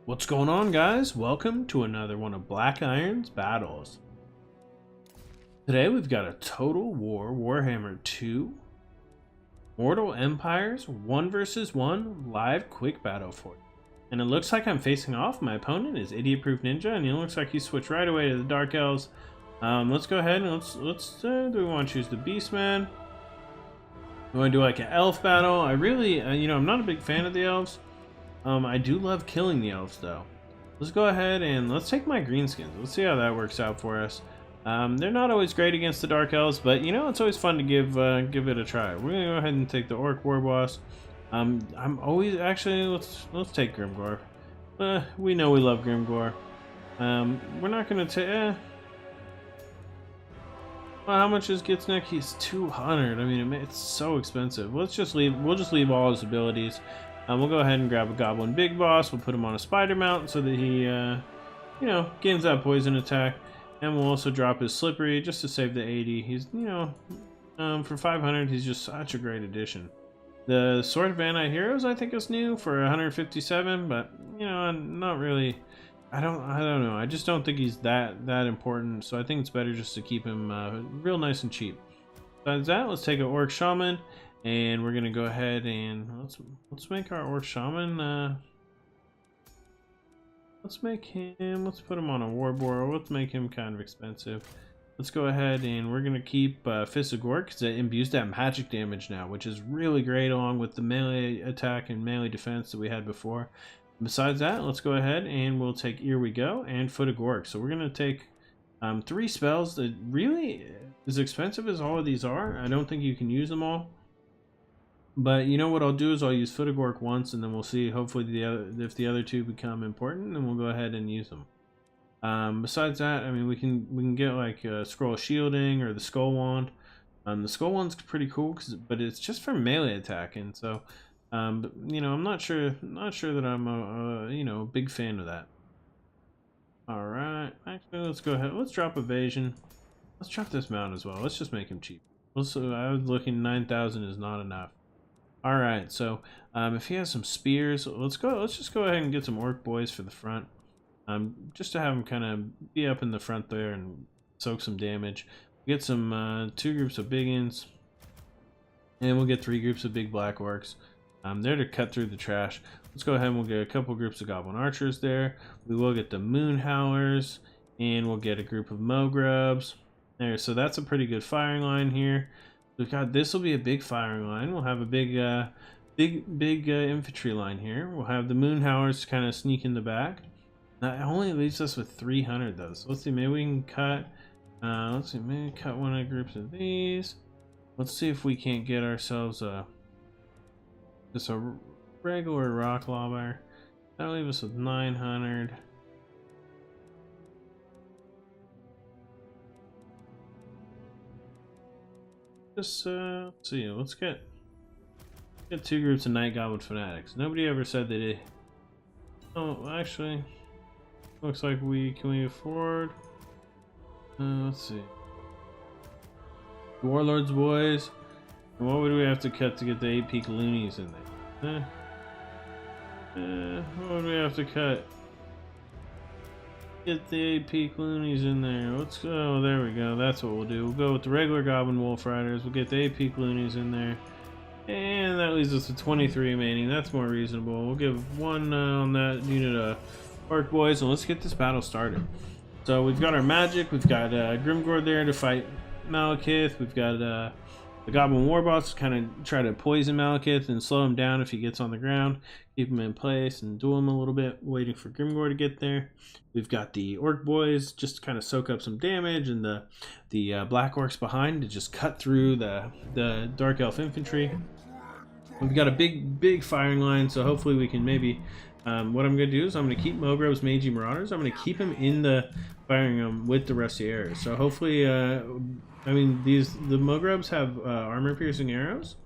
What's going on, guys? Welcome to another one of Black Iron's battles. Today we've got a Total War Warhammer 2 Mortal Empires 1 vs 1 live quick battle for you. And it looks like I'm facing off. My opponent is Idiot Proof Ninja, and it looks like he switched right away to the Dark Elves. Let's go ahead and let's do we want to choose the Beastman? We want to do like an elf battle. I really, I'm not a big fan of the elves. I do love killing the elves though. Let's go ahead and let's take my Greenskins. Let's see how that works out for us. They're not always great against the Dark Elves, but it's always fun to give it a try. We're gonna go ahead and take the Orc War Boss. I'm always actually let's take Grimgor. We know we love Grimgor. We're not gonna take. Well, how much is Gitsneck? He's 200. I mean, it's so expensive. Let's just leave. We'll just leave all his abilities. We'll go ahead and grab a Goblin Big Boss. We'll put him on a Spider Mount so that he, gains that poison attack. And we'll also drop his Slippery just to save the 80. He's, for 500, he's just such a great addition. The Sword of Anti-Heroes, I think, is new for 157, but, not really. I don't know. I just don't think he's that important, so I think it's better just to keep him real nice and cheap. Besides that, let's take an Orc Shaman. And we're gonna go ahead and let's make our Orc Shaman. Let's put him on a War Boar. Let's make him kind of expensive. Let's go ahead and we're gonna keep Fist of Gore because it imbues that magic damage now, which is really great along with the melee attack and melee defense that we had before. Besides that, let's go ahead and we'll take Here We Go and Foot of Gork. So we're gonna take 3 spells that really, as expensive as all of these are, I don't think you can use them all. But what I'll do is I'll use Foot of Gork once, and then we'll see hopefully if the other 2 become important, then we'll go ahead and use them. Besides that, I mean we can get like a Scroll of Shielding or the Skull Wand. The Skull Wand's pretty cool, but it's just for melee attack, and so I'm not sure that I'm a big fan of that. All right, actually let's go ahead. Let's drop Evasion. Let's drop this mount as well. Let's just make him cheap. Also, I was looking 9,000 is not enough. All right, so if he has some spears, let's just go ahead and get some Orc Boys for the front, just to have them kind of be up in the front there and soak some damage. Get some 2 groups of Biggins, and we'll get 3 groups of big Black Orcs. There to cut through the trash. Let's go ahead and we'll get a couple groups of Goblin Archers there. We will get the Moon Howlers, and we'll get a group of Mogrubs there. So that's a pretty good firing line here. We've got, this will be a big firing line. We'll have a big infantry line here. We'll have the Moon Howlers kind of sneak in the back. That only leaves us with 300 though. So let's see, maybe we can cut. Maybe cut one of the groups of these. Let's see if we can't get ourselves just a regular rock lobber. That'll leave us with 900. Just let's see. Let's get 2 groups of Night Goblin Fanatics. Nobody ever said that it. Oh, actually, looks like can we afford? Let's see. Warlords Boys. What would we have to cut to get the 8 peak loonies in there? What would we have to cut? Get the 8 peak loonies in there. Let's go. There we go. That's what we'll do. We'll go with the regular Goblin Wolf Riders. We'll get the 8 peak loonies in there. And that leaves us with 23 remaining. That's more reasonable. We'll give 1 on that unit of Orc Boys, and let's get this battle started. So we've got our magic. We've got Grimgor there to fight Malekith. We've got the Goblin Warboss to kind of try to poison Malekith and slow him down if he gets on the ground. Keep him in place and duel him a little bit, waiting for Grimgor to get there. We've got the Orc Boys just to kind of soak up some damage, and the Black Orcs behind to just cut through the Dark Elf infantry. We've got a big firing line, so hopefully we can maybe. What I'm going to do is I'm going to keep Mogrub's Magi Marauders. I'm going to keep him in the firing room with the rest of the arrows. So hopefully, the Mogrubs have armor-piercing arrows.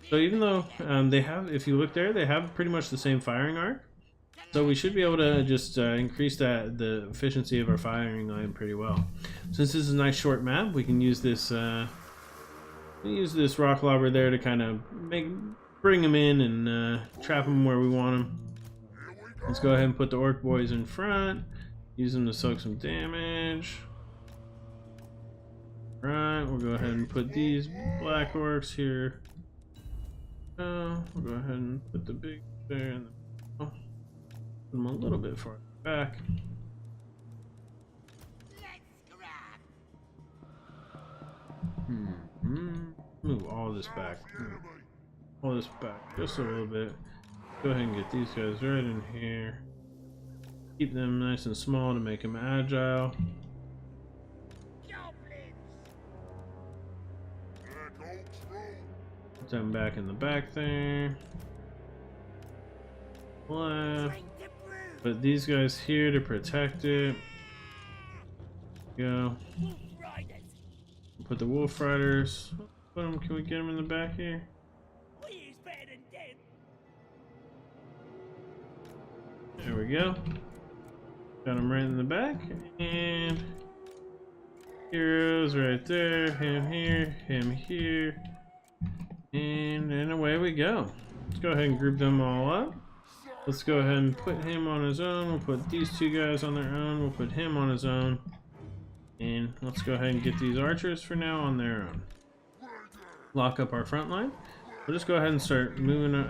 So even though they have, if you look there, they have pretty much the same firing arc. So we should be able to just increase the efficiency of our firing line pretty well. Since this is a nice short map, we can use this rock lobber there to kind of bring them in and trap them where we want them. Let's go ahead and put the orc boys in front. Use them to soak some damage. Right, we'll go ahead and put these black orcs here. We'll go ahead and put the big there in the middle. Put them a little bit farther back. Move all this back. All this back just a little bit. Go ahead and get these guys right in here. Keep them nice and small to make them agile. Put them back in the back there. Left. Put these guys here to protect it. Go. Put the wolf riders. Put them. Can we get them in the back here? There we go. Got them right in the back. And heroes right there. Him here. Him here. And then away we go. Let's go ahead and group them all up. Let's go ahead and put him on his own. We'll put these two guys on their own. We'll put him on his own. And let's go ahead and get these archers for now on their own. Lock up our front line. We'll just go ahead and start moving.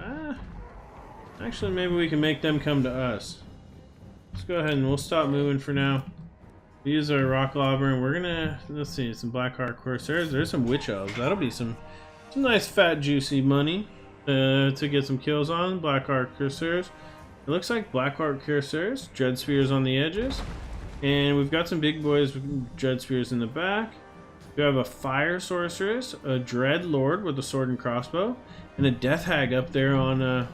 Actually, maybe we can make them come to us. Let's go ahead and we'll stop moving for now. We use our rock lobber and we're gonna, let's see, some Blackheart Corsairs. There's some witch elves. That'll be some nice fat juicy money to get some kills on. Blackheart Corsairs. It looks like Blackheart Corsairs. Dread Spears on the edges. And we've got some big boys with Dread Spears in the back. We have a Fire Sorceress, a Dread Lord with a sword and crossbow, and a Death Hag up there on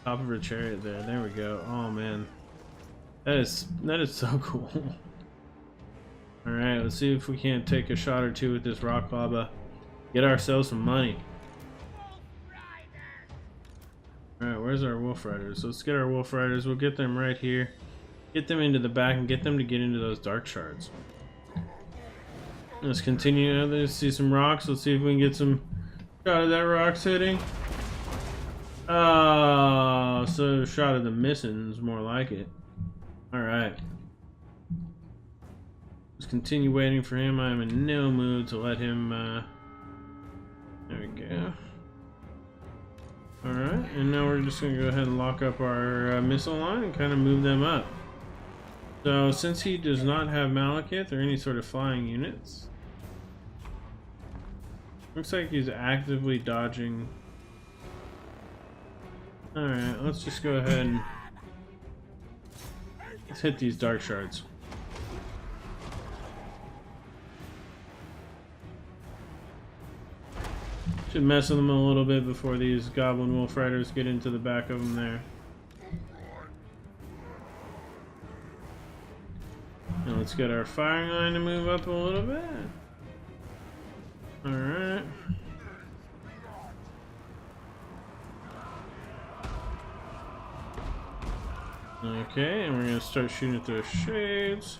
top of her chariot there. There we go. Oh man. That is so cool. Alright, let's see if we can't take a shot or two with this rock lava. Get ourselves some money. Alright, where's our wolf riders? Let's get our wolf riders. We'll get them right here. Get them into the back and get them to get into those dark shards. Let's continue. Let's see some rocks. Let's see if we can get some shot of that rocks hitting. So shot of the missing is more like it. Alright. Let's continue waiting for him. I'm in no mood to let him there we go. Alright, and now we're just gonna go ahead and lock up our missile line and kind of move them up. So since he does not have Malekith or any sort of flying units, looks like he's actively dodging. Alright, let's just go ahead and let's hit these dark shards. Should mess with them a little bit before these goblin wolf riders get into the back of them there. Now let's get our firing line to move up a little bit. Alright. Okay, and we're going to start shooting at those shades.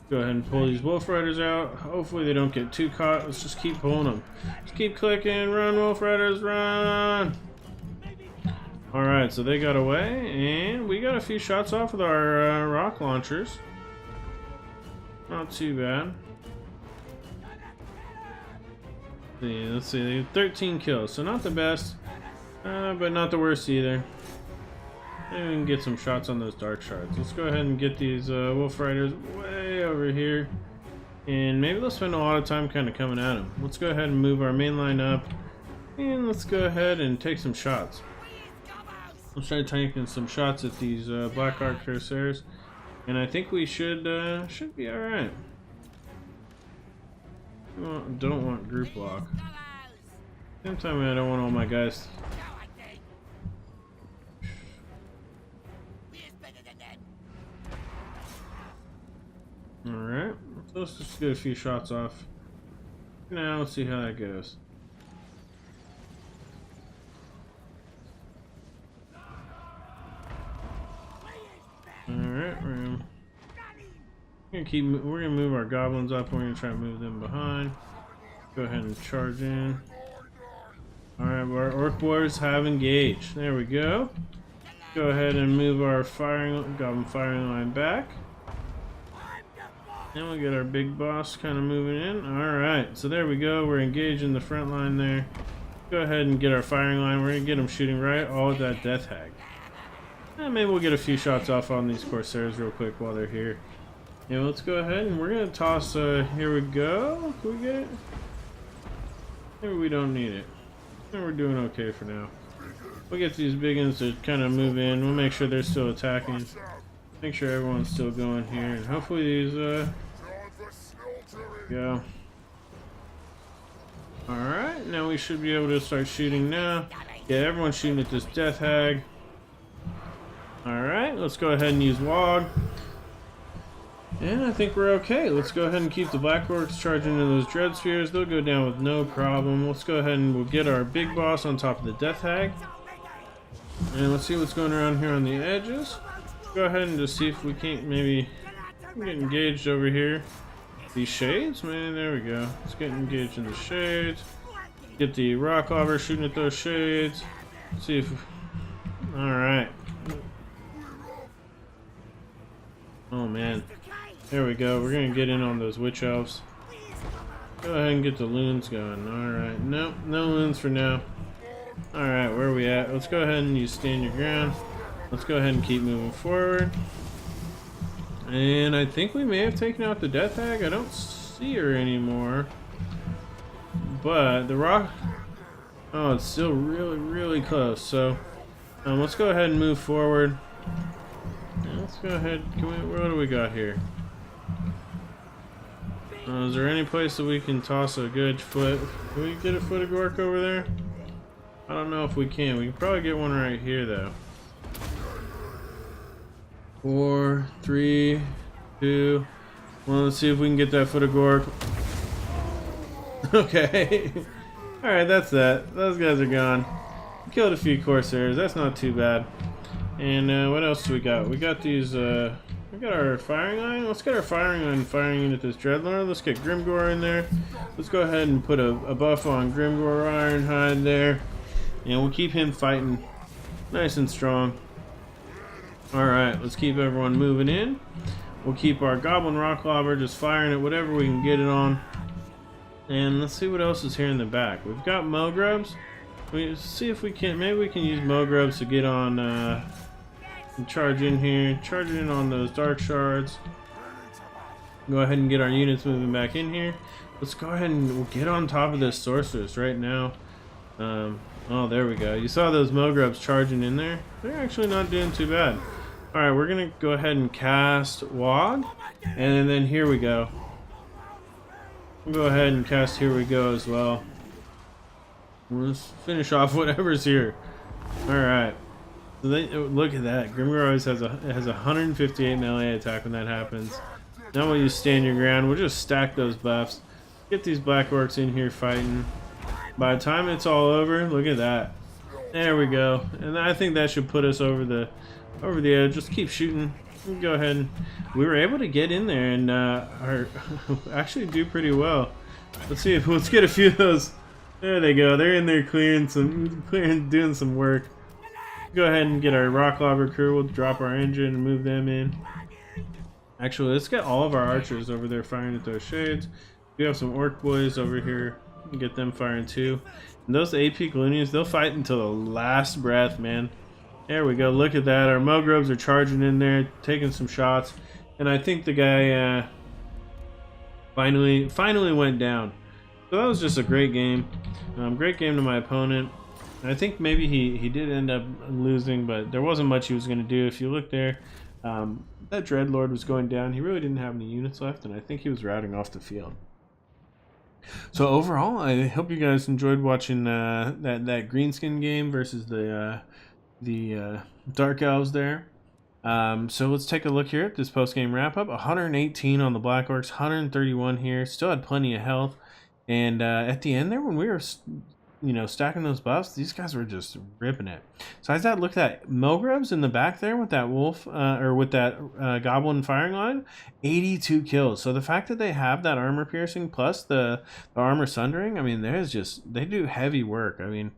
Go ahead and pull these wolf riders out. Hopefully they don't get too caught. Let's just keep pulling them. Just keep clicking. Run, wolf riders, run! Alright, so they got away, and we got a few shots off with our rock launchers. Not too bad. Let's see, they have 13 kills, so not the best, but not the worst either. Maybe we can get some shots on those dark shards. Let's go ahead and get these wolf riders way over here, and maybe they'll spend a lot of time kind of coming at them. Let's go ahead and move our main line up, and let's go ahead and take some shots. Let's try taking some shots at these Blackheart Corsairs, and I think we should be all right. Don't want group lock. Same time, I don't want all my guys. Alright, so let's just get a few shots off. Now let's see how that goes. Alright, we're gonna move our goblins up. We're gonna try to move them behind. Go ahead and charge in. Alright, our orc boys have engaged. There we go. Go ahead and move our goblin firing line back. And we'll get our big boss kind of moving in. Alright, so there we go. We're engaging the front line there. Go ahead and get our firing line. We're going to get them shooting right all at that Death Hag. Maybe we'll get a few shots off on these Corsairs real quick while they're here. Yeah, let's go ahead and we're going to toss, here we go. Can we get it? Maybe we don't need it. We're doing okay for now. We'll get these big ones to kind of move in. We'll make sure they're still attacking. Make sure everyone's still going here. And hopefully these, go. Alright, now we should be able to start shooting now. Yeah, everyone's shooting at this Death Hag. Alright, let's go ahead and use WAAAAAAGH. And I think we're okay. Let's go ahead and keep the Black Orcs charging into those Dread Spheres. They'll go down with no problem. Let's go ahead and we'll get our big boss on top of the Death Hag. And let's see what's going around here on the edges. Go ahead and just see if we can't maybe get engaged over here. These Shades, man, there we go. Let's get engaged in the Shades. Get the Rock Lobber shooting at those Shades. See if... Alright. Oh man. There we go. We're gonna get in on those Witch Elves. Go ahead and get the loons going. Alright. Nope, no loons for now. Alright, where are we at? Let's go ahead and use stand your ground. Let's go ahead and keep moving forward. And I think we may have taken out the Death Hag. I don't see her anymore. But the rock... Oh, it's still really, really close. So, let's go ahead and move forward. And let's go ahead. What do we got here? Is there any place that we can toss a good foot? Can we get a foot of Gork over there? I don't know if we can. We can probably get one right here, though. 4, 3, 2, 1. Let's see if we can get that foot of Gork. Okay. Alright, that's that. Those guys are gone. Killed a few Corsairs. That's not too bad. And what else do we got? We got these, we got our firing line. Let's get our firing line firing into this Dreadlord. Let's get Grimgor in there. Let's go ahead and put a buff on Grimgor Ironhide there. And we'll keep him fighting nice and strong. Alright, let's keep everyone moving in. We'll keep our Goblin Rock Lobber just firing at whatever we can get it on. And let's see what else is here in the back. We've got Mogrubs. Let's see if we can, maybe we can use Mogrubs to get on, and charge in here. Charge in on those Darkshards. Go ahead and get our units moving back in here. Let's go ahead and we'll get on top of this Sorceress right now. Oh, there we go. You saw those Mogrubs charging in there? They're actually not doing too bad. Alright, we're going to go ahead and cast WAAAAAAAGH. And then here we go. We'll go ahead and cast Here We Go as well. Let's finish off whatever's here. Alright. So look at that. Grimgor always has a 158 melee attack when that happens. Now we'll use stand your ground. We'll just stack those buffs. Get these Black Orcs in here fighting. By the time it's all over, look at that. There we go. And I think that should put us over the edge. Just keep shooting. We'll go ahead and we were able to get in there and actually do pretty well. Let's get a few of those. There they go. They're in there doing some work. Go ahead and get our Rock Lobber crew. We'll drop our engine and move them in. Actually, let's get all of our archers over there firing at those Shades. We have some Orc boys over here. Get them firing too. And those AP Gloonies, they'll fight until the last breath, man. There we go. Look at that. Our Mogrubs are charging in there, taking some shots. And I think the guy finally went down. So that was just a great game. Great game to my opponent. I think maybe he did end up losing, but there wasn't much he was going to do. If you look there, that Dreadlord was going down. He really didn't have any units left, and I think he was routing off the field. So overall, I hope you guys enjoyed watching that Greenskin game versus the Dark Elves there. So let's take a look here at this post-game wrap-up. 118 on the Black Orcs, 131 here. Still had plenty of health. And at the end there, when we were stacking those buffs, these guys were just ripping it. So as I looked at Mogrubs in the back there with that wolf, or with that goblin firing line, 82 kills. So the fact that they have that armor piercing plus the armor sundering, I mean, they do heavy work. I mean,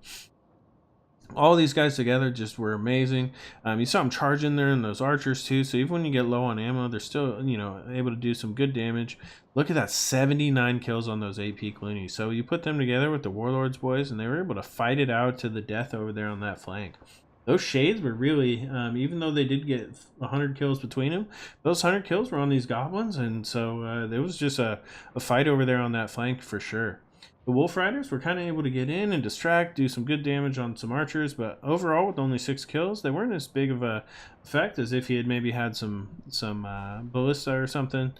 All these guys together just were amazing. You saw them charge in there, and those archers too. So even when you get low on ammo, they're still, you know, able to do some good damage. Look at that, 79 kills on those AP Cloonies. So you put them together with the Warlords boys, and they were able to fight it out to the death over there on that flank. Those Shades were really, even though they did get 100 kills between them, those 100 kills were on these goblins, and so there was just a fight over there on that flank for sure. The Wolf Riders were kind of able to get in and distract, do some good damage on some archers, but overall, with only 6 kills, they weren't as big of a effect as if he had maybe had some ballista or something.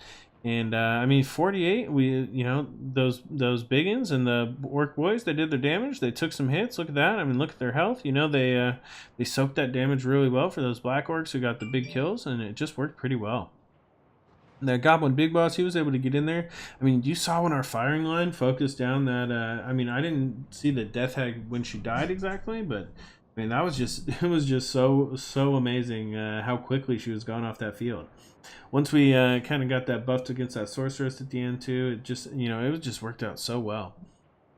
And I mean, 48. You know, those biggins and the orc boys, they did their damage. They took some hits. Look at that. I mean, look at their health. You know, they soaked that damage really well for those black orcs who got the big kills, and it just worked pretty well. The Goblin Big Boss, he was able to get in there. I mean, you saw when our firing line focused down that, I mean, I didn't see the Death Hag when she died exactly, but, I mean, that was just, it was just so amazing how quickly she was gone off that field. Once we kind of got that buffed against that Sorceress at the end, too, it just, you know, it was just worked out so well.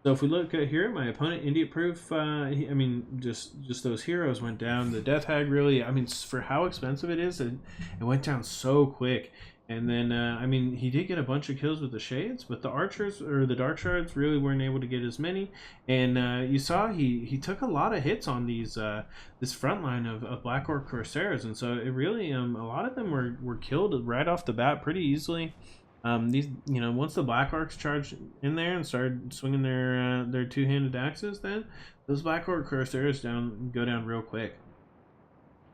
So if we look at here, my opponent, Idiot Proof, I mean, just those heroes went down. The Death Hag really, I mean, for how expensive it is, it went down so quick. And then, I mean, he did get a bunch of kills with the Shades, but the Archers, or the Darkshards, really weren't able to get as many. And you saw he took a lot of hits on these this front line of Black Orc Corsairs. And so it really, a lot of them were killed right off the bat pretty easily. These, you know, once the Black Orcs charged in there and started swinging their two-handed axes, then those Black Orc Corsairs go down real quick.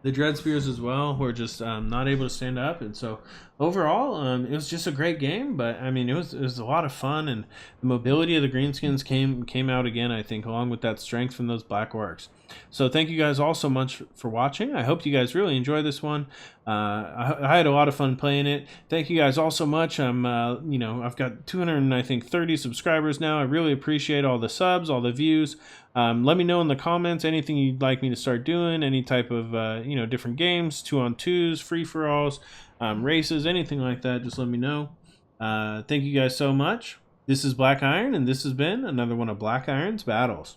The Dread Spears as well were just not able to stand up, and so overall it was just a great game. But I mean, it was a lot of fun, and the mobility of the Greenskins came out again, I think, along with that strength from those Black Orcs. So thank you guys all so much for watching. I hope you guys really enjoyed this one. I had a lot of fun playing it. Thank you guys all so much. You know, I've got 230 subscribers now. I really appreciate all the subs, all the views. Let me know in the comments anything you'd like me to start doing, any type of you know, different games, 2-on-2s, free-for-alls, races, anything like that. Just let me know. Thank you guys so much. This is Black Iron, and this has been another one of Black Iron's battles.